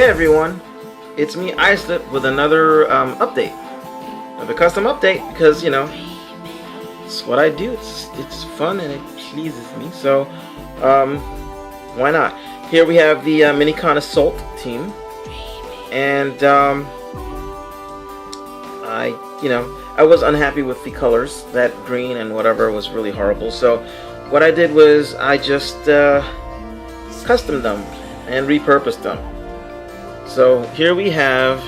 Hey everyone, it's me Islip with another update, another custom update, because you know it's what I do. It's fun and it pleases me, so why not? Here we have the Minicon Assault team, and I was unhappy with the colors. That green and whatever was really horrible. So what I did was I just customed them and repurposed them. So here we have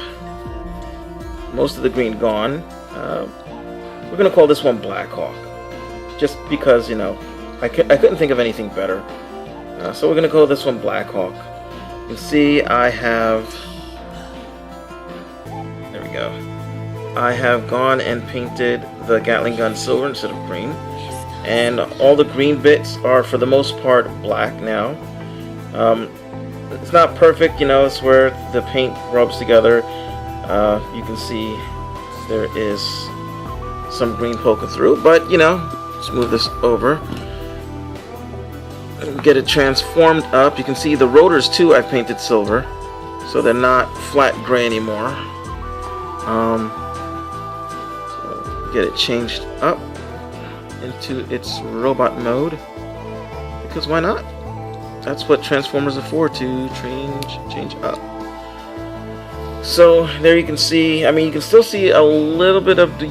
most of the green gone. We're gonna call this one Blackhawk, just because I couldn't think of anything better. So we're gonna call this one Blackhawk. You can see I have, there we go. I have gone and painted the Gatling gun silver instead of green, and all the green bits are for the most part black now. It's not perfect, it's where the paint rubs together. You can see there is some green poking through, but let's move this over and get it transformed up. You can see the rotors too I've painted silver, so they're not flat gray anymore. So get it changed up into its robot mode, because why not? That's what Transformers are for, to change up. So there you can see, you can still see a little bit of the,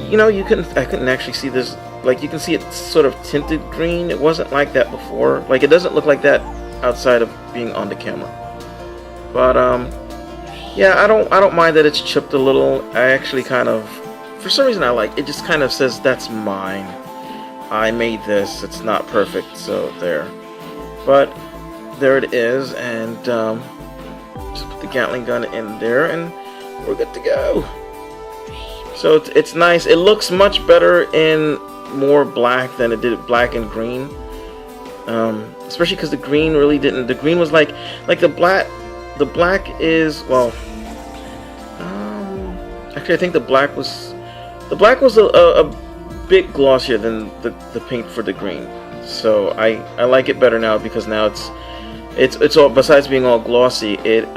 I couldn't actually see this, like you can see it's sort of tinted green. It wasn't like that before. Like it doesn't look like that outside of being on the camera. But yeah, I don't mind that it's chipped a little. I actually kind of, for some reason I like it, just kind of says that's mine. I made this. It's not perfect, so there. But there it is, and just put the Gatling gun in there and we're good to go. So it's nice. It looks much better in more black than it did black and green, especially because the green really didn't. The green was like the black is, well, actually I think the black was a bit glossier than the paint for the green. So I like it better now, because now it's all, besides being all glossy, it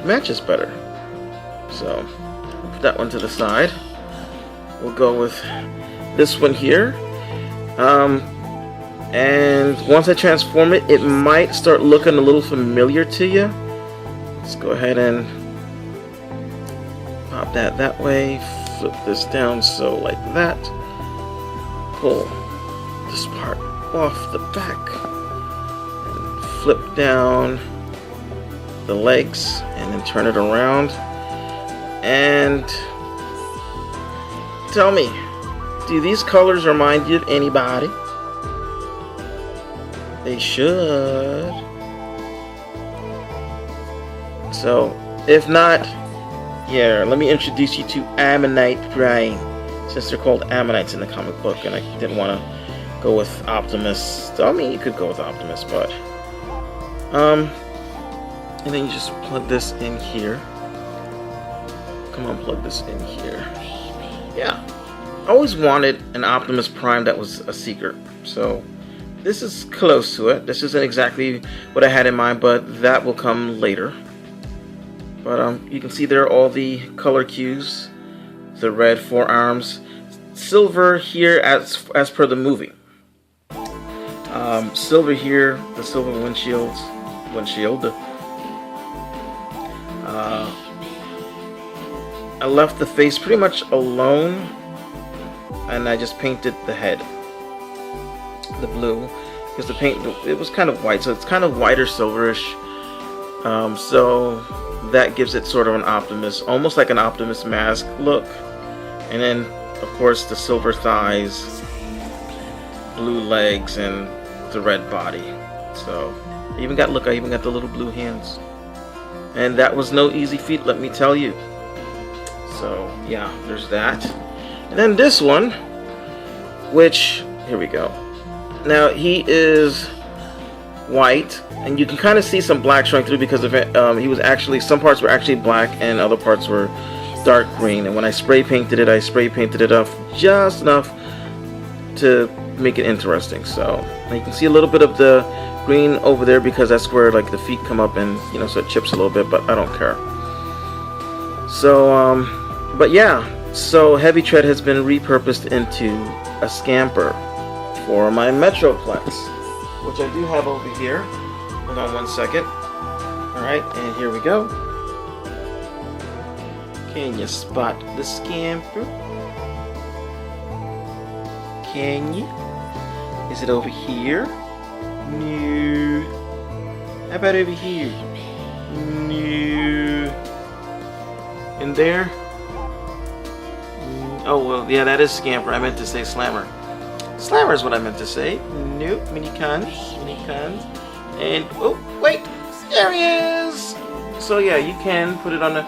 matches better. So put that one to the side. We'll go with this one here. And once I transform it, it might start looking a little familiar to you. Let's go ahead and pop that way. Flip this down, so like that. Pull this part off the back. Flip down the legs and then turn it around, and tell me, do these colors remind you of anybody? They should. So if not, here, let me introduce you to Ammonite Brain, since they're called Ammonites in the comic book, and I didn't want to go with Optimus. You could go with Optimus, but and then you just plug this in here. Come on, plug this in here. Yeah, I always wanted an Optimus Prime that was a secret, so this is close to it. This isn't exactly what I had in mind, but that will come later. But you can see there are all the color cues. The red forearms, silver here as per the movie. Silver here, the silver windshield. I left the face pretty much alone, and I just painted the head, the blue, because the paint, it was kind of white, so it's kind of whiter silverish. So that gives it sort of an Optimus, almost like an Optimus mask look. And then of course the silver thighs, blue legs, and the red body. So I even got the little blue hands, and that was no easy feat, let me tell you. So yeah, there's that. And then this one, which, here we go. Now he is white, and you can kind of see some black showing through, because of it, he was actually, some parts were actually black and other parts were dark green. And when I spray painted it up just enough to make it interesting. So you can see a little bit of the green over there because that's where like the feet come up and so it chips a little bit, but I don't care. So, but yeah, so Heavy Tread has been repurposed into a scamper for my Metroplex, which I do have over here. Hold on one second. Alright, and here we go. Can you spot the scamper? Can you? Is it over here? No. How about over here? No. In there? Oh, well, yeah, that is Scamper. I meant to say Slammer. Slammer is what I meant to say. Nope. Minicon. And, oh, wait. There he is. So, yeah, you can put it on the...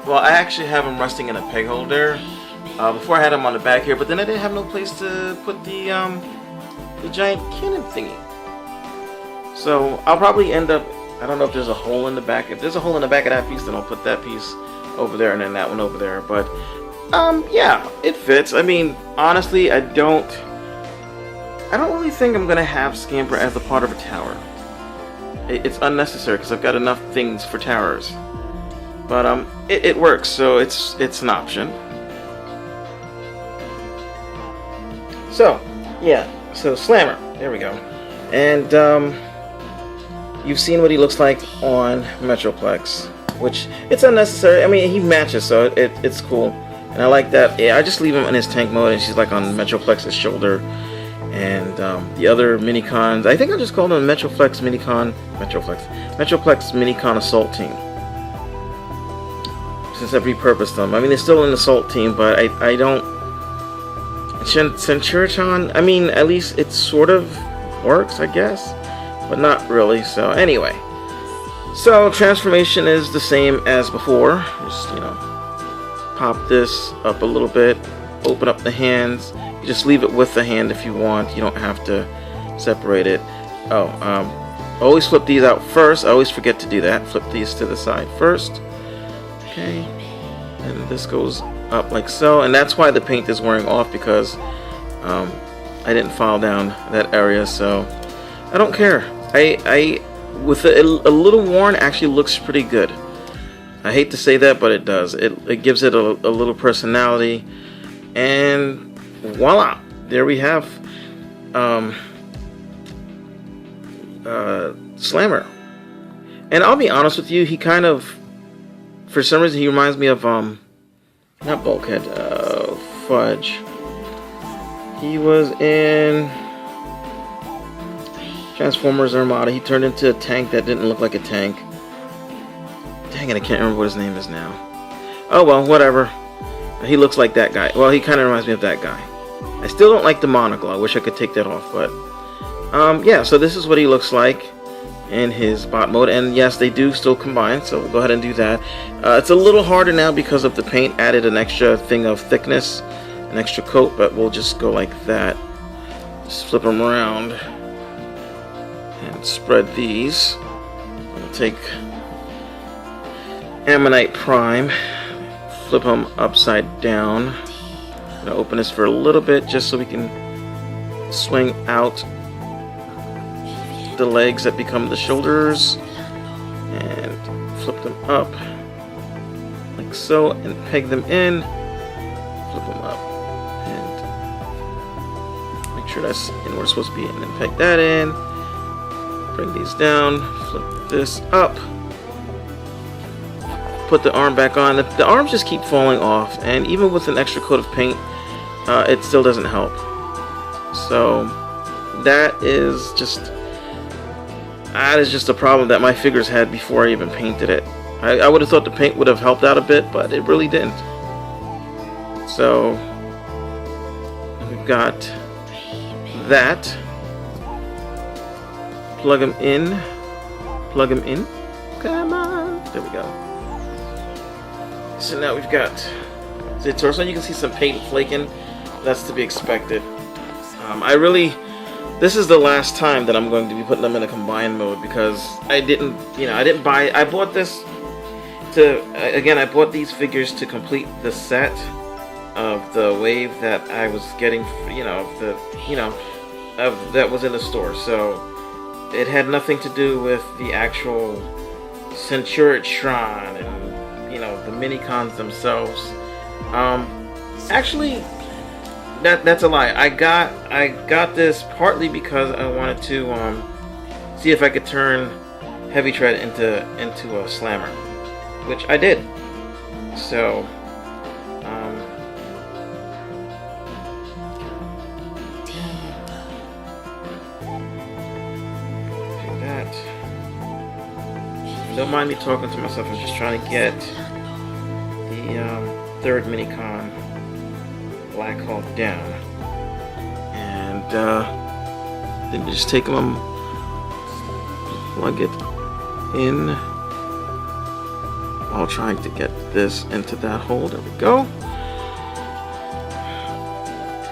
Well, I actually have him resting in a peg holder. Before I had him on the back here, but then I didn't have no place to put the giant cannon thingy. So, I'll probably end up... I don't know if there's a hole in the back. If there's a hole in the back of that piece, then I'll put that piece over there and then that one over there. But, yeah, it fits. I mean, honestly, I don't really think I'm going to have Scamper as a part of a tower. It's unnecessary because I've got enough things for towers. But, it works, so it's an option. So, yeah, so Slammer, there we go. And, you've seen what he looks like on Metroplex, which it's unnecessary. I mean, he matches, so it's cool. And I like that. Yeah, I just leave him in his tank mode, and she's like on Metroplex's shoulder. And the other Minicons, I think I just called them Metroplex Minicon Assault Team. Since I've repurposed them. I mean, they're still an assault team, but I don't... Centurion, I mean, at least it sort of works, I guess. But not really, so anyway. So, transformation is the same as before. Just, you know, pop this up a little bit, open up the hands. You just leave it with the hand if you want. You don't have to separate it. Oh, always flip these out first. I always forget to do that. Flip these to the side first. Okay. And this goes up like so. And that's why the paint is wearing off, because I didn't file down that area, so I don't care. I with a little worn, actually looks pretty good. I hate to say that, but it does. It gives it a little personality, and voila, there we have Slammer. And I'll be honest with you, he kind of, for some reason, he reminds me of not Bulkhead, Fudge. He was in Transformers Armada. He turned into a tank that didn't look like a tank. Dang it, I can't remember what his name is now. Oh well, whatever. He looks like that guy. Well, he kind of reminds me of that guy. I still don't like the monocle. I wish I could take that off, but yeah, so this is what he looks like in his bot mode. And yes, they do still combine, so we'll go ahead and do that. It's a little harder now because of the paint added an extra thing of thickness, an extra coat, but we'll just go like that. Just flip them around and spread these. We'll take Ammonite Prime, flip them upside down. I'm gonna open this for a little bit just so we can swing out the legs that become the shoulders and flip them up like so and peg them in, flip them up and make sure that's in where it's supposed to be, and then peg that in, bring these down, flip this up, put the arm back on. The arms just keep falling off, and even with an extra coat of paint, it still doesn't help. So that is just a problem that my figures had before I even painted it. I would have thought the paint would have helped out a bit, but it really didn't. So we've got that. Plug them in. Come on. There we go. So now we've got the torso. You can see some paint flaking. That's to be expected. This is the last time that I'm going to be putting them in a combined mode, because I bought this I bought these figures to complete the set of the wave that I was getting, that was in the store. So it had nothing to do with the actual Centurion and you know, the Minicons themselves. Actually, that's a lie. I got this partly because I wanted to see if I could turn Heavy Tread into a slammer, which I did. So do that. Don't mind me talking to myself. I'm just trying to get the third Minicon Blackhawk down, and then just take them, plug it in while trying to get this into that hole. There we go.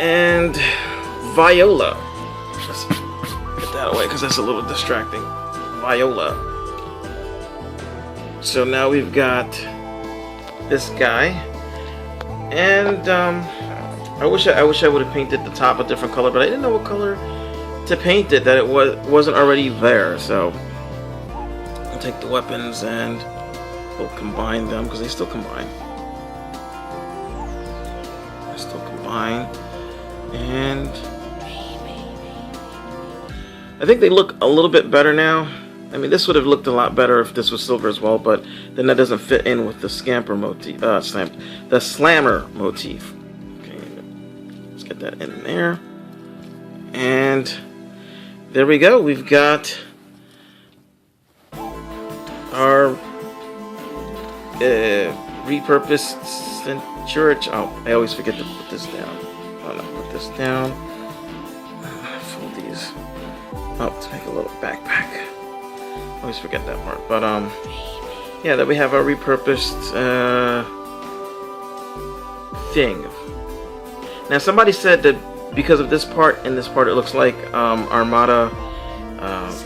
And Viola. Just get that away because that's a little distracting. Viola. So now we've got this guy, and I wish I would have painted the top a different color, but I didn't know what color to paint it, that it wasn't already there. So I'll take the weapons and we'll combine them, because they still combine. They still combine, and I think they look a little bit better now. I mean, this would have looked a lot better if this was silver as well, but then that doesn't fit in with the scamper motif, the slammer motif. Okay, let's get that in there, and there we go. We've got our repurposed Centurich. Oh, I always forget to put this down. Oh no, put this down. Fold these up to make a little backpack. Always forget that part. But yeah, that we have our repurposed thing. Now somebody said that because of this part and this part, it looks like Armada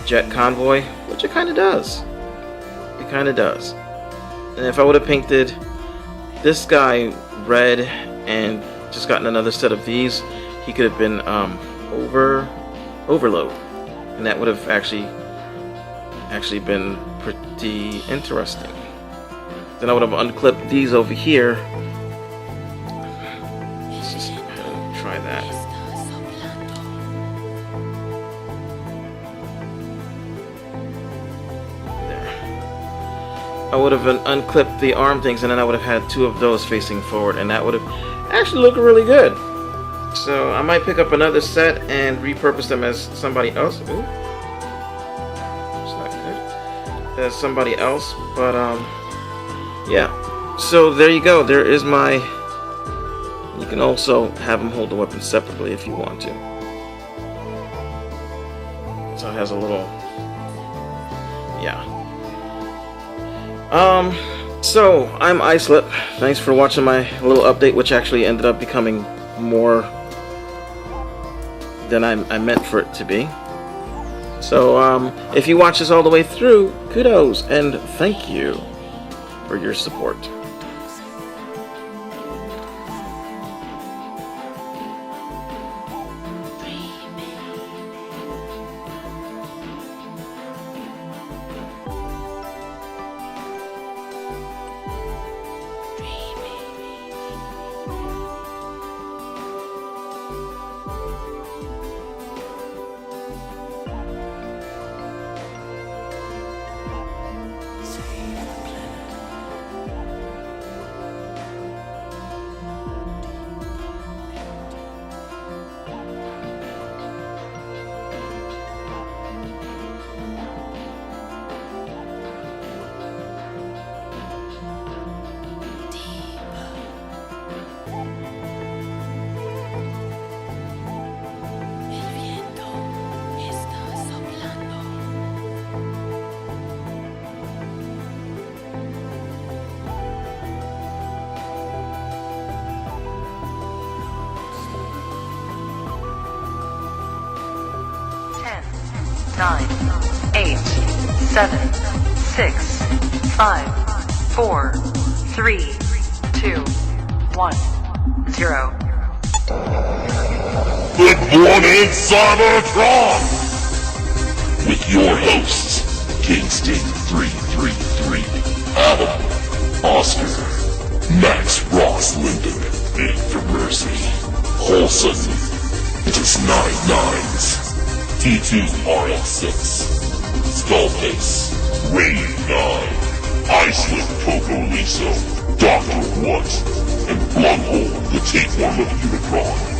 jet convoy, which it kind of does. It kind of does. And if I would have painted this guy red and just gotten another set of these, he could have been overload, and that would have actually been pretty interesting. Then I would have unclipped these over here. Let's just try that. There. I would have unclipped the arm things, and then I would have had two of those facing forward, and that would have actually looked really good. So I might pick up another set and repurpose them as somebody else. Ooh. As somebody else, but yeah, so there you go. There is my, you can also have them hold the weapon separately if you want to. So it has a little, yeah. So I'm Islip. Thanks for watching my little update, which actually ended up becoming more than I meant for it to be. So, if you watch this all the way through, kudos and thank you for your support. Nine, 8, 7, 6, 5, 4, 3, 2, 1, 0. Good morning, Cybertron! With your hosts, Kingston 333, Adam, Austin. Oscar, Max Ross Linden, Aim for Mercy, Holson, it is 9 9s, T2 RX6, Skullface, Rain 9, Islip Coco Liso, Dr. What, and Blunghole, the tapeworm of Unicron.